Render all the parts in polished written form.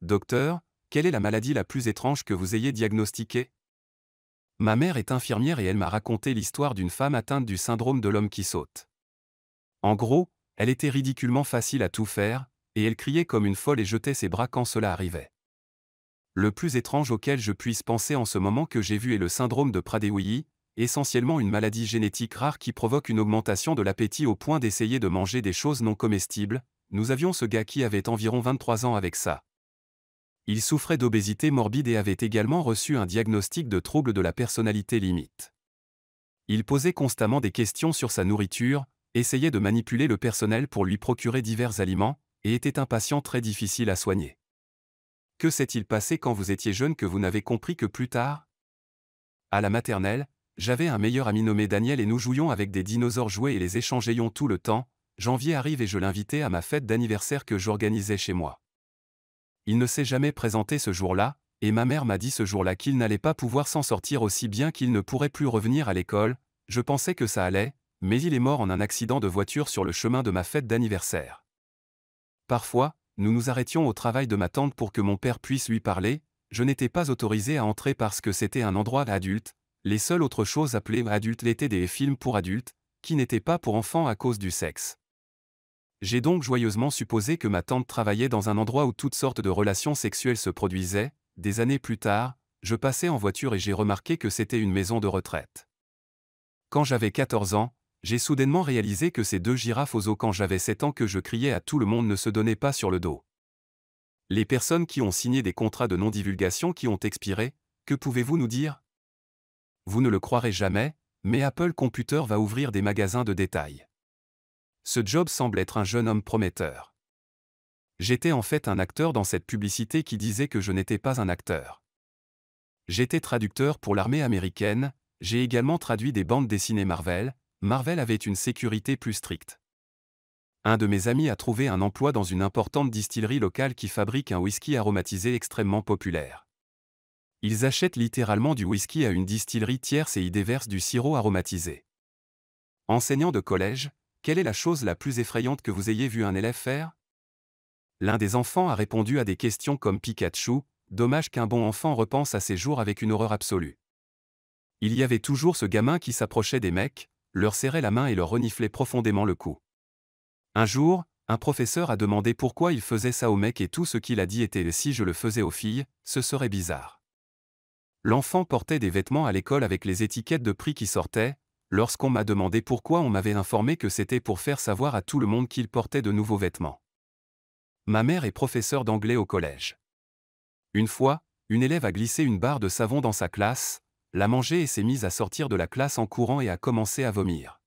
Docteur, quelle est la maladie la plus étrange que vous ayez diagnostiquée? Ma mère est infirmière et elle m'a raconté l'histoire d'une femme atteinte du syndrome de l'homme qui saute. En gros, elle était ridiculement facile à tout faire, et elle criait comme une folle et jetait ses bras quand cela arrivait. Le plus étrange auquel je puisse penser en ce moment que j'ai vu est le syndrome de Prader-Willi, essentiellement une maladie génétique rare qui provoque une augmentation de l'appétit au point d'essayer de manger des choses non comestibles. Nous avions ce gars qui avait environ 23 ans avec ça. Il souffrait d'obésité morbide et avait également reçu un diagnostic de trouble de la personnalité limite. Il posait constamment des questions sur sa nourriture, essayait de manipuler le personnel pour lui procurer divers aliments, et était un patient très difficile à soigner. Que s'est-il passé quand vous étiez jeune que vous n'avez compris que plus tard? À la maternelle, j'avais un meilleur ami nommé Daniel et nous jouions avec des dinosaures jouets et les échangeaions tout le temps. Janvier arrive et je l'invitais à ma fête d'anniversaire que j'organisais chez moi. Il ne s'est jamais présenté ce jour-là, et ma mère m'a dit ce jour-là qu'il n'allait pas pouvoir s'en sortir aussi bien qu'il ne pourrait plus revenir à l'école. Je pensais que ça allait, mais il est mort en un accident de voiture sur le chemin de ma fête d'anniversaire. Parfois, nous nous arrêtions au travail de ma tante pour que mon père puisse lui parler. Je n'étais pas autorisé à entrer parce que c'était un endroit adulte. Les seules autres choses appelées adultes étaient des films pour adultes, qui n'étaient pas pour enfants à cause du sexe. J'ai donc joyeusement supposé que ma tante travaillait dans un endroit où toutes sortes de relations sexuelles se produisaient. Des années plus tard, je passais en voiture et j'ai remarqué que c'était une maison de retraite. Quand j'avais 14 ans, j'ai soudainement réalisé que ces deux girafes aux os quand j'avais 7 ans que je criais à tout le monde ne se donnaient pas sur le dos. Les personnes qui ont signé des contrats de non-divulgation qui ont expiré, que pouvez-vous nous dire? Vous ne le croirez jamais, mais Apple Computer va ouvrir des magasins de détail. Ce job semble être un jeune homme prometteur. J'étais en fait un acteur dans cette publicité qui disait que je n'étais pas un acteur. J'étais traducteur pour l'armée américaine, j'ai également traduit des bandes dessinées Marvel. Marvel avait une sécurité plus stricte. Un de mes amis a trouvé un emploi dans une importante distillerie locale qui fabrique un whisky aromatisé extrêmement populaire. Ils achètent littéralement du whisky à une distillerie tierce et y déversent du sirop aromatisé. Enseignant de collège, quelle est la chose la plus effrayante que vous ayez vu un élève faire? L'un des enfants a répondu à des questions comme Pikachu. Dommage qu'un bon enfant repense à ses jours avec une horreur absolue. Il y avait toujours ce gamin qui s'approchait des mecs, leur serrait la main et leur reniflait profondément le cou. Un jour, un professeur a demandé pourquoi il faisait ça aux mecs et tout ce qu'il a dit était « si je le faisais aux filles, ce serait bizarre ». L'enfant portait des vêtements à l'école avec les étiquettes de prix qui sortaient. Lorsqu'on m'a demandé pourquoi, on m'avait informé que c'était pour faire savoir à tout le monde qu'il portait de nouveaux vêtements. Ma mère est professeure d'anglais au collège. Une fois, une élève a glissé une barre de savon dans sa classe, l'a mangée et s'est mise à sortir de la classe en courant et a commencé à vomir.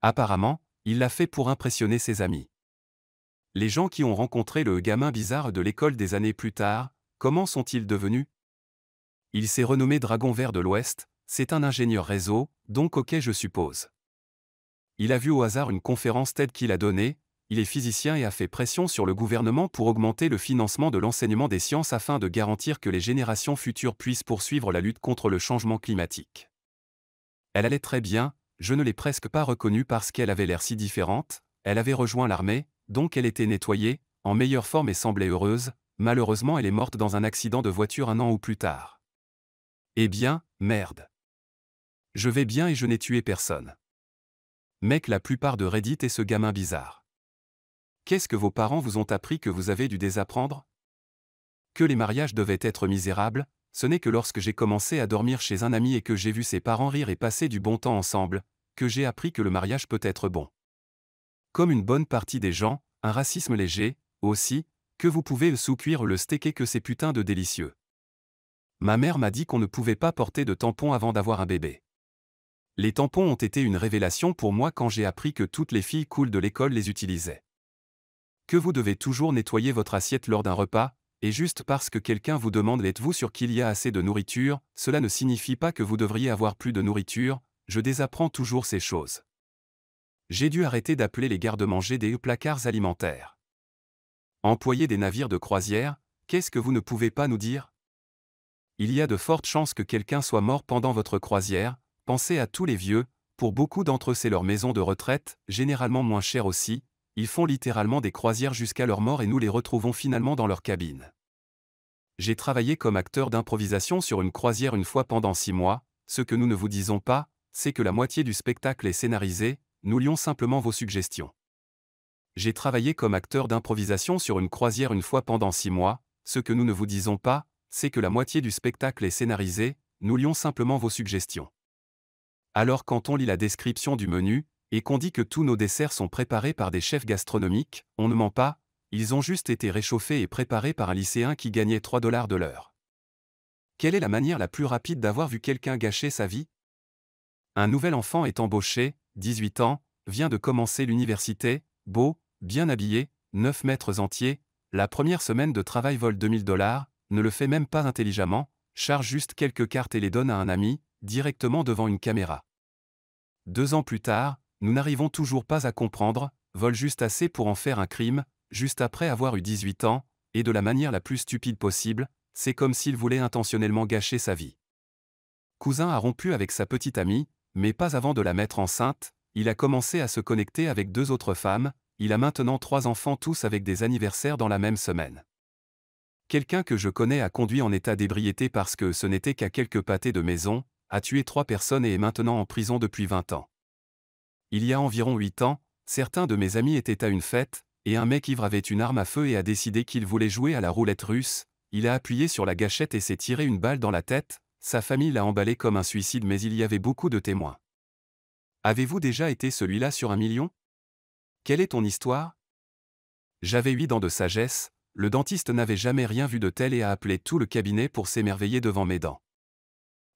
Apparemment, il l'a fait pour impressionner ses amis. Les gens qui ont rencontré le gamin bizarre de l'école des années plus tard, comment sont-ils devenus? Il s'est renommé Dragon Vert de l'Ouest, c'est un ingénieur réseau, donc ok je suppose. Il a vu au hasard une conférence TED qu'il a donnée. Il est physicien et a fait pression sur le gouvernement pour augmenter le financement de l'enseignement des sciences afin de garantir que les générations futures puissent poursuivre la lutte contre le changement climatique. Elle allait très bien, je ne l'ai presque pas reconnue parce qu'elle avait l'air si différente. Elle avait rejoint l'armée, donc elle était nettoyée, en meilleure forme et semblait heureuse. Malheureusement elle est morte dans un accident de voiture un an ou plus tard. Eh bien, merde. Je vais bien et je n'ai tué personne. Mec, la plupart de Reddit est ce gamin bizarre. Qu'est-ce que vos parents vous ont appris que vous avez dû désapprendre? Que les mariages devaient être misérables, ce n'est que lorsque j'ai commencé à dormir chez un ami et que j'ai vu ses parents rire et passer du bon temps ensemble, que j'ai appris que le mariage peut être bon. Comme une bonne partie des gens, un racisme léger, aussi, que vous pouvez sous-cuire le steak et que c'est putain de délicieux. Ma mère m'a dit qu'on ne pouvait pas porter de tampons avant d'avoir un bébé. Les tampons ont été une révélation pour moi quand j'ai appris que toutes les filles cool de l'école les utilisaient. Que vous devez toujours nettoyer votre assiette lors d'un repas, et juste parce que quelqu'un vous demande êtes-vous sûr qu'il y a assez de nourriture, cela ne signifie pas que vous devriez avoir plus de nourriture. Je désapprends toujours ces choses. J'ai dû arrêter d'appeler les garde-manger des placards alimentaires. Employés des navires de croisière, qu'est-ce que vous ne pouvez pas nous dire? Il y a de fortes chances que quelqu'un soit mort pendant votre croisière. Pensez à tous les vieux, pour beaucoup d'entre eux c'est leur maison de retraite, généralement moins chère aussi. Ils font littéralement des croisières jusqu'à leur mort et nous les retrouvons finalement dans leur cabine. J'ai travaillé comme acteur d'improvisation sur une croisière une fois pendant 6 mois. Ce que nous ne vous disons pas, c'est que la moitié du spectacle est scénarisé, nous lions simplement vos suggestions. J'ai travaillé comme acteur d'improvisation sur une croisière une fois pendant 6 mois. Ce que nous ne vous disons pas, c'est que la moitié du spectacle est scénarisé, nous lions simplement vos suggestions. Alors quand on lit la description du menu, et qu'on dit que tous nos desserts sont préparés par des chefs gastronomiques, on ne ment pas, ils ont juste été réchauffés et préparés par un lycéen qui gagnait 3 $ de l'heure. Quelle est la manière la plus rapide d'avoir vu quelqu'un gâcher sa vie? Un nouvel enfant est embauché, 18 ans, vient de commencer l'université, beau, bien habillé, 9 mètres entiers, la première semaine de travail vole 2000 $, ne le fait même pas intelligemment, charge juste quelques cartes et les donne à un ami, directement devant une caméra. 2 ans plus tard, nous n'arrivons toujours pas à comprendre, vole juste assez pour en faire un crime, juste après avoir eu 18 ans, et de la manière la plus stupide possible, c'est comme s'il voulait intentionnellement gâcher sa vie. Cousin a rompu avec sa petite amie, mais pas avant de la mettre enceinte, il a commencé à se connecter avec 2 autres femmes, il a maintenant 3 enfants tous avec des anniversaires dans la même semaine. Quelqu'un que je connais a conduit en état d'ébriété parce que ce n'était qu'à quelques pâtés de maison, a tué 3 personnes et est maintenant en prison depuis 20 ans. Il y a environ 8 ans, certains de mes amis étaient à une fête, et un mec ivre avait une arme à feu et a décidé qu'il voulait jouer à la roulette russe, il a appuyé sur la gâchette et s'est tiré une balle dans la tête, sa famille l'a emballé comme un suicide mais il y avait beaucoup de témoins. Avez-vous déjà été celui-là sur 1 million? Quelle est ton histoire? J'avais 8 dents de sagesse, le dentiste n'avait jamais rien vu de tel et a appelé tout le cabinet pour s'émerveiller devant mes dents.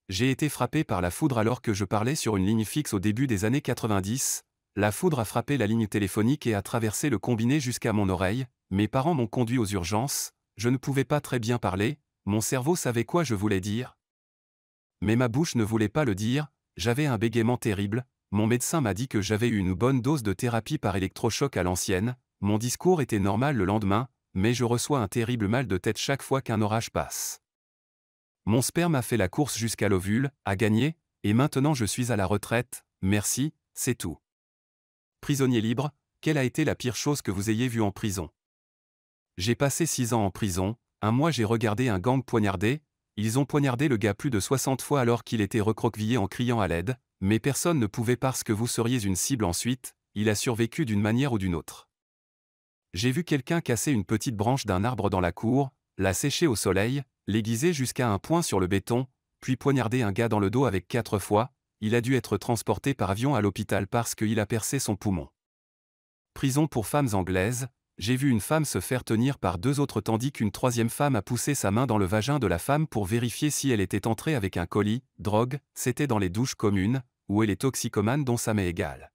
J'ai été frappé par la foudre alors que je parlais sur une ligne fixe au début des années 90, la foudre a frappé la ligne téléphonique et a traversé le combiné jusqu'à mon oreille, mes parents m'ont conduit aux urgences, je ne pouvais pas très bien parler, mon cerveau savait quoi je voulais dire. Mais ma bouche ne voulait pas le dire, j'avais un bégaiement terrible, mon médecin m'a dit que j'avais eu une bonne dose de thérapie par électrochoc à l'ancienne, mon discours était normal le lendemain, mais je reçois un terrible mal de tête chaque fois qu'un orage passe. Mon sperme a fait la course jusqu'à l'ovule, a gagné, et maintenant je suis à la retraite, merci, c'est tout. Prisonnier libre, quelle a été la pire chose que vous ayez vue en prison? J'ai passé 6 ans en prison, un mois j'ai regardé un gang poignarder, ils ont poignardé le gars plus de 60 fois alors qu'il était recroquevillé en criant à l'aide, mais personne ne pouvait parce que vous seriez une cible ensuite, il a survécu d'une manière ou d'une autre. J'ai vu quelqu'un casser une petite branche d'un arbre dans la cour, la sécher au soleil, l'aiguiser jusqu'à un point sur le béton, puis poignarder un gars dans le dos avec 4 fois, il a dû être transporté par avion à l'hôpital parce qu'il a percé son poumon. Prison pour femmes anglaises, j'ai vu une femme se faire tenir par 2 autres tandis qu'une 3e femme a poussé sa main dans le vagin de la femme pour vérifier si elle était entrée avec un colis, drogue, c'était dans les douches communes, où elle est toxicomane dont ça m'est égal.